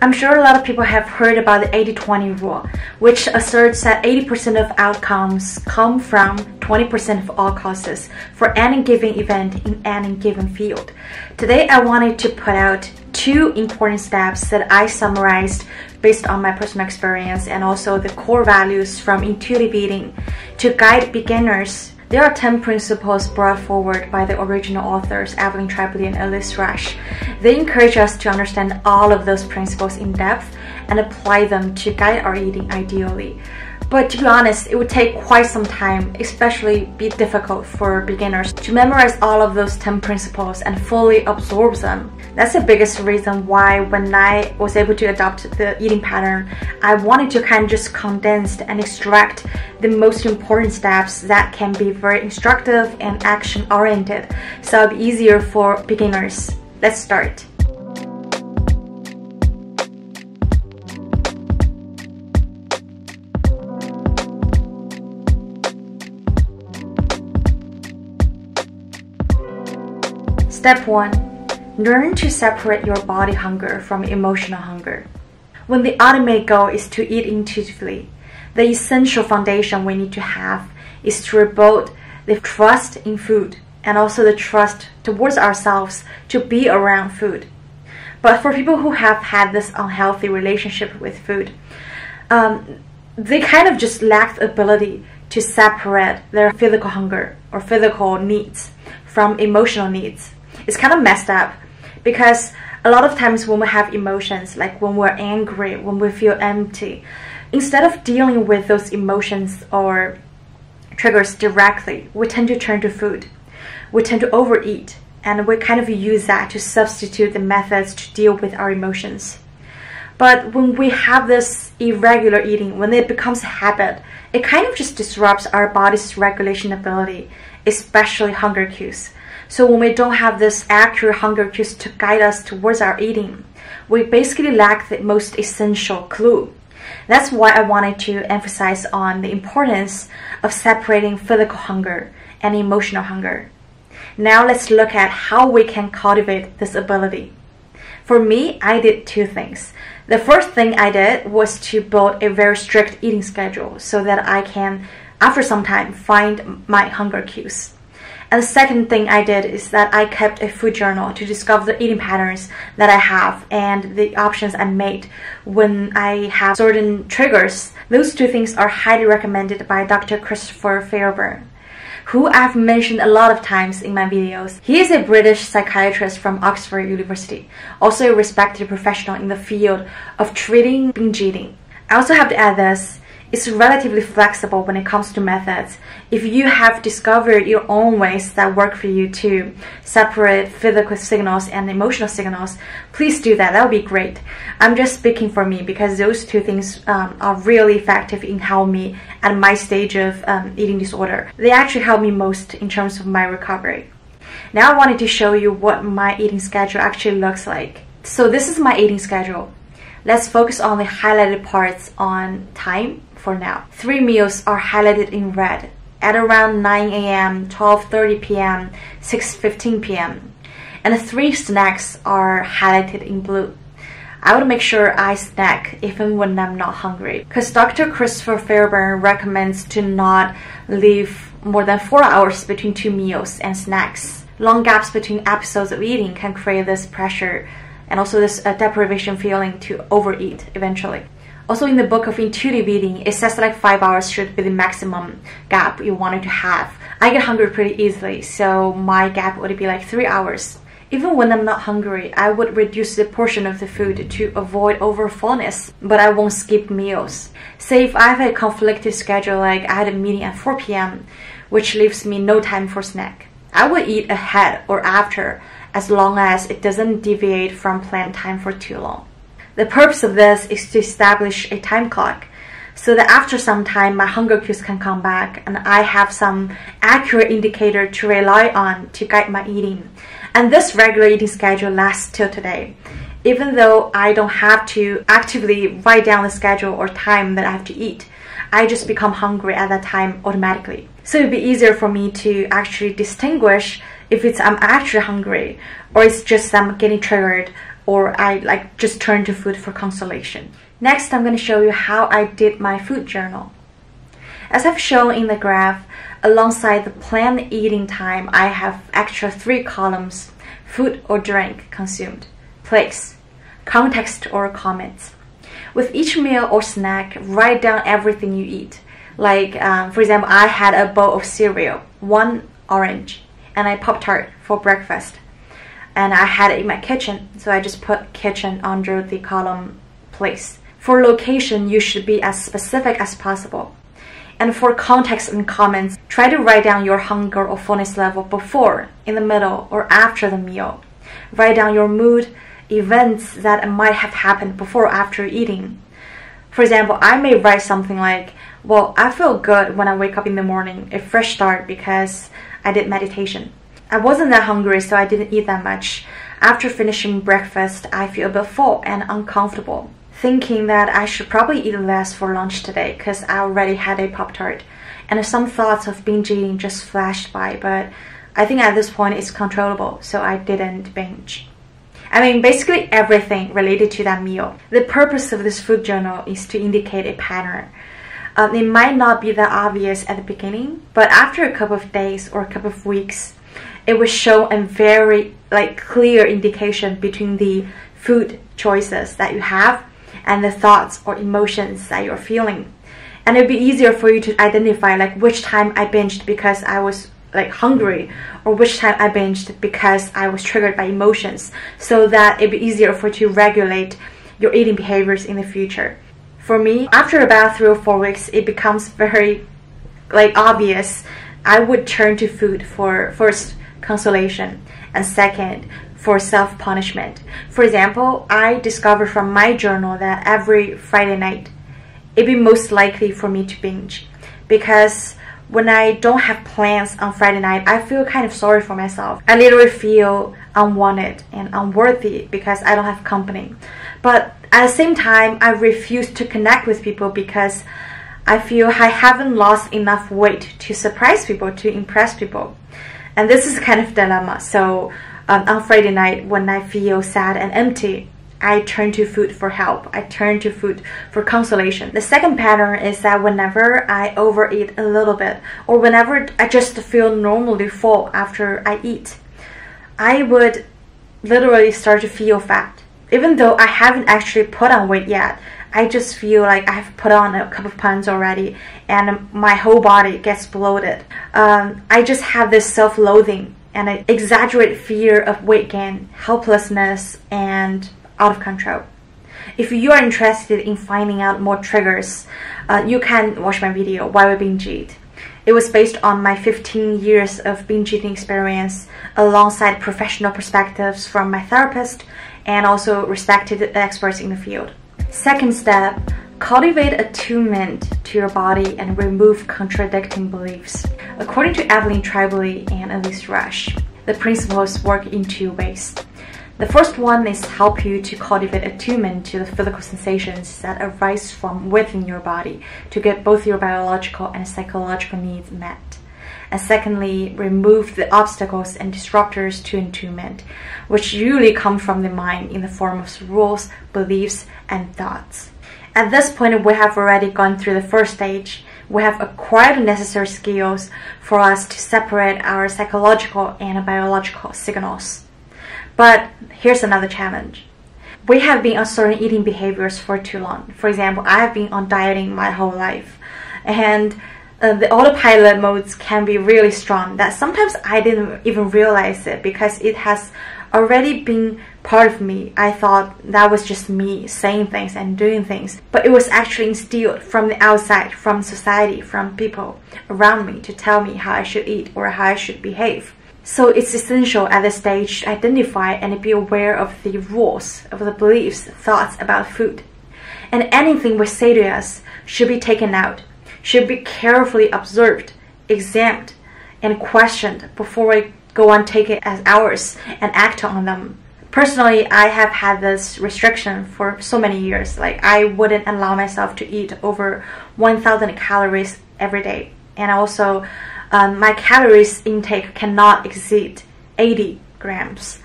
I'm sure a lot of people have heard about the 80-20 rule, which asserts that 80% of outcomes come from 20% of all causes for any given event in any given field. Today, I wanted to put out 2 important steps that I summarized based on my personal experience and also the core values from intuitive eating to guide beginners. There are 10 principles brought forward by the original authors, Evelyn, Tribole, and Elyse Resch. They encourage us to understand all of those principles in depth and apply them to guide our eating ideally. But to be honest, it would take quite some time, especially be difficult for beginners to memorize all of those 10 principles and fully absorb them. That's the biggest reason why when I was able to adopt the eating pattern, I wanted to kind of just condense and extract the most important steps that can be very instructive and action-oriented, so it'll be easier for beginners. Let's start. Step 1. Learn to separate your body hunger from emotional hunger. When the ultimate goal is to eat intuitively, the essential foundation we need to have is to rebuild the trust in food and also the trust towards ourselves to be around food. But for people who have had this unhealthy relationship with food, they kind of just lack the ability to separate their physical hunger or physical needs from emotional needs. It's kind of messed up because a lot of times when we have emotions, like when we're angry, when we feel empty, instead of dealing with those emotions or triggers directly, we tend to turn to food. We tend to overeat, and we kind of use that to substitute the methods to deal with our emotions. But when we have this irregular eating, when it becomes a habit, it kind of just disrupts our body's regulation ability, especially hunger cues. So when we don't have this accurate hunger cues to guide us towards our eating, we basically lack the most essential clue. That's why I wanted to emphasize on the importance of separating physical hunger and emotional hunger. Now let's look at how we can cultivate this ability. For me, I did 2 things. The first thing I did was to build a very strict eating schedule so that I can, after some time, find my hunger cues. And the second thing I did is that I kept a food journal to discover the eating patterns that I have and the options I made when I have certain triggers. Those 2 things are highly recommended by Dr. Christopher Fairburn, who I've mentioned a lot of times in my videos. He is a British psychiatrist from Oxford University, also a respected professional in the field of treating binge eating. I also have to add this. It's relatively flexible when it comes to methods. If you have discovered your own ways that work for you to separate physical signals and emotional signals, please do that. That would be great. I'm just speaking for me because those 2 things are really effective in helping me at my stage of eating disorder. They actually help me most in terms of my recovery. Now I wanted to show you what my eating schedule actually looks like. So this is my eating schedule. Let's focus on the highlighted parts on time for now. 3 meals are highlighted in red at around 9 a.m., 12:30 p.m., 6:15 p.m. And 3 snacks are highlighted in blue. I would make sure I snack even when I'm not hungry, because Dr. Christopher Fairburn recommends to not leave more than 4 hours between 2 meals and snacks. Long gaps between episodes of eating can create this pressure and also this deprivation feeling to overeat eventually. Also in the book of intuitive eating, it says that like 5 hours should be the maximum gap you wanted to have. I get hungry pretty easily, so my gap would be like 3 hours. Even when I'm not hungry, I would reduce the portion of the food to avoid overfullness, but I won't skip meals. Say if I have a conflicted schedule, like I had a meeting at 4 p.m., which leaves me no time for snack, I would eat ahead or after, as long as it doesn't deviate from planned time for too long. The purpose of this is to establish a time clock so that after some time my hunger cues can come back and I have some accurate indicator to rely on to guide my eating. And this regular eating schedule lasts till today. Even though I don't have to actively write down the schedule or time that I have to eat, I just become hungry at that time automatically. So it'd be easier for me to actually distinguish if I'm actually hungry or it's just I'm getting triggered or I like just turn to food for consolation. Next, I'm going to show you how I did my food journal. As I've shown in the graph, alongside the planned eating time, I have extra 3 columns: food or drink consumed, place, context or comments. With each meal or snack, write down everything you eat. Like, for example, I had a bowl of cereal, 1 orange, and a Pop-Tart for breakfast. And I had it in my kitchen, so I just put kitchen under the column place. For location, you should be as specific as possible. And for context and comments, try to write down your hunger or fullness level before, in the middle, or after the meal. Write down your mood, events that might have happened before or after eating. For example, I may write something like, well, I feel good when I wake up in the morning, a fresh start because I did meditation. I wasn't that hungry, so I didn't eat that much. After finishing breakfast, I feel a bit full and uncomfortable, thinking that I should probably eat less for lunch today because I already had a Pop-Tart. And some thoughts of binge eating just flashed by, but I think at this point it's controllable, so I didn't binge. I mean, basically everything related to that meal. The purpose of this food journal is to indicate a pattern. It might not be that obvious at the beginning, but after a couple of days or a couple of weeks, it will show a very clear indication between the food choices that you have and the thoughts or emotions that you're feeling. And it'll be easier for you to identify which time I binged because I was hungry, or which time I binged because I was triggered by emotions, so that it'd be easier for you to regulate your eating behaviors in the future. For me, after about 3 or 4 weeks, it becomes very obvious. I would turn to food for first consolation and second for self-punishment. For example, I discovered from my journal that every Friday night it'd be most likely for me to binge, because when I don't have plans on Friday night, I feel kind of sorry for myself. I literally feel unwanted and unworthy because I don't have company. But at the same time, I refuse to connect with people because I feel I haven't lost enough weight to surprise people, to impress people. And this is kind of a dilemma. So on Friday night, when I feel sad and empty, I turn to food for help. I turn to food for consolation. The second pattern is that whenever I overeat a little bit, or whenever I just feel normally full after I eat, I would literally start to feel fat. Even though I haven't actually put on weight yet, I just feel like I've put on a couple of pounds already and my whole body gets bloated. I just have this self-loathing and an exaggerated fear of weight gain, helplessness, and out of control. If you are interested in finding out more triggers, you can watch my video, Why We Binge Eat. It was based on my 15 years of binge eating experience alongside professional perspectives from my therapist and also respected experts in the field. Second step, cultivate attunement to your body and remove contradicting beliefs. According to Evelyn, Tribole, and Elyse Resch, the principles work in 2 ways. The first one is help you to cultivate attunement to the physical sensations that arise from within your body to get both your biological and psychological needs met. And secondly, remove the obstacles and disruptors to attunement, which usually come from the mind in the form of rules, beliefs, and thoughts. At this point, we have already gone through the first stage. We have acquired the necessary skills for us to separate our psychological and biological signals. But here's another challenge. We have been on certain eating behaviors for too long. For example, I have been on dieting my whole life, and the autopilot modes can be really strong that sometimes I didn't even realize it because it has already been part of me. I thought that was just me saying things and doing things, but it was actually instilled from the outside, from society, from people around me to tell me how I should eat or how I should behave. So it's essential at this stage to identify and be aware of the rules, of the beliefs, thoughts about food. And anything we say to us should be taken out, should be carefully observed, examined, and questioned before we go on take it as ours and act on them. Personally, I have had this restriction for so many years. I wouldn't allow myself to eat over 1,000 calories every day. And also, my calories intake cannot exceed 80 grams.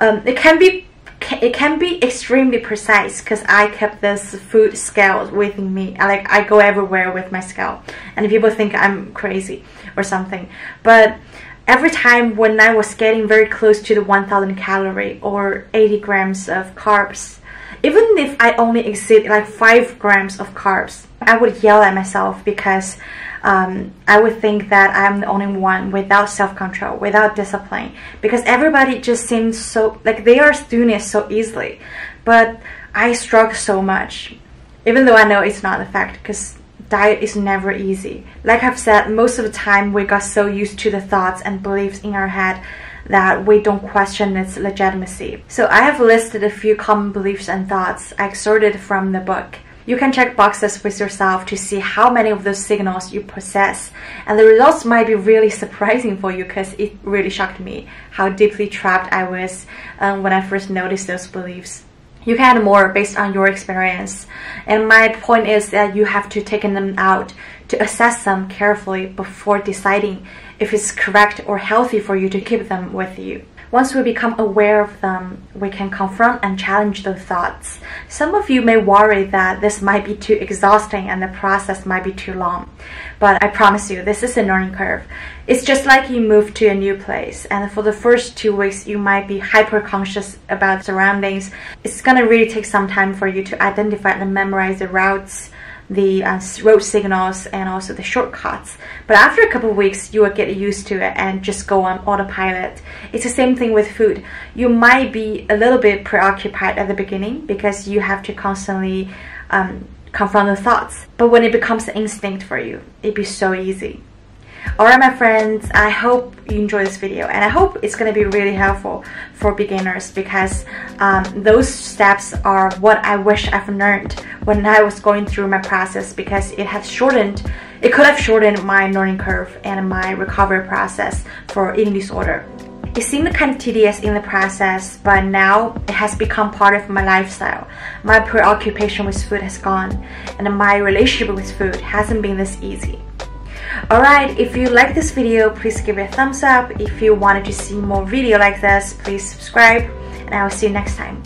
It can be it can be extremely precise because I kept this food scale with me. I go everywhere with my scale, and people think I'm crazy or something. But every time when I was getting very close to the 1000 calorie or 80 grams of carbs, even if I only exceed like 5 grams of carbs, I would yell at myself because I would think that I'm the only one without self-control, without discipline, because everybody just seems so, like they are doing it so easily. But I struggle so much, even though I know it's not a fact, because diet is never easy. Like I've said, most of the time we got so used to the thoughts and beliefs in our head that we don't question its legitimacy. So I have listed a few common beliefs and thoughts I excerpted from the book. You can check boxes with yourself to see how many of those signals you possess, and the results might be really surprising for you because it really shocked me how deeply trapped I was when I first noticed those beliefs. You can add more based on your experience, and my point is that you have to take them out to assess them carefully before deciding if it's correct or healthy for you to keep them with you. Once we become aware of them, we can confront and challenge those thoughts. Some of you may worry that this might be too exhausting and the process might be too long. But I promise you, this is a learning curve. It's just like you move to a new place, and for the first 2 weeks, you might be hyper-conscious about surroundings. It's gonna really take some time for you to identify and memorize the routes, the road signals, and also the shortcuts. But after a couple of weeks, you will get used to it and just go on autopilot. It's the same thing with food. You might be a little bit preoccupied at the beginning because you have to constantly confront the thoughts. But when it becomes an instinct for you, it'd be so easy. Alright my friends, I hope you enjoy this video, and I hope it's going to be really helpful for beginners, because those steps are what I wish I've learned when I was going through my process, because it could have shortened my learning curve and my recovery process for eating disorder. It seemed kind of tedious in the process, but now it has become part of my lifestyle. My preoccupation with food has gone, and my relationship with food hasn't been this easy. Alright, if you like this video, please give it a thumbs up. If you wanted to see more video like this, please subscribe, and I will see you next time.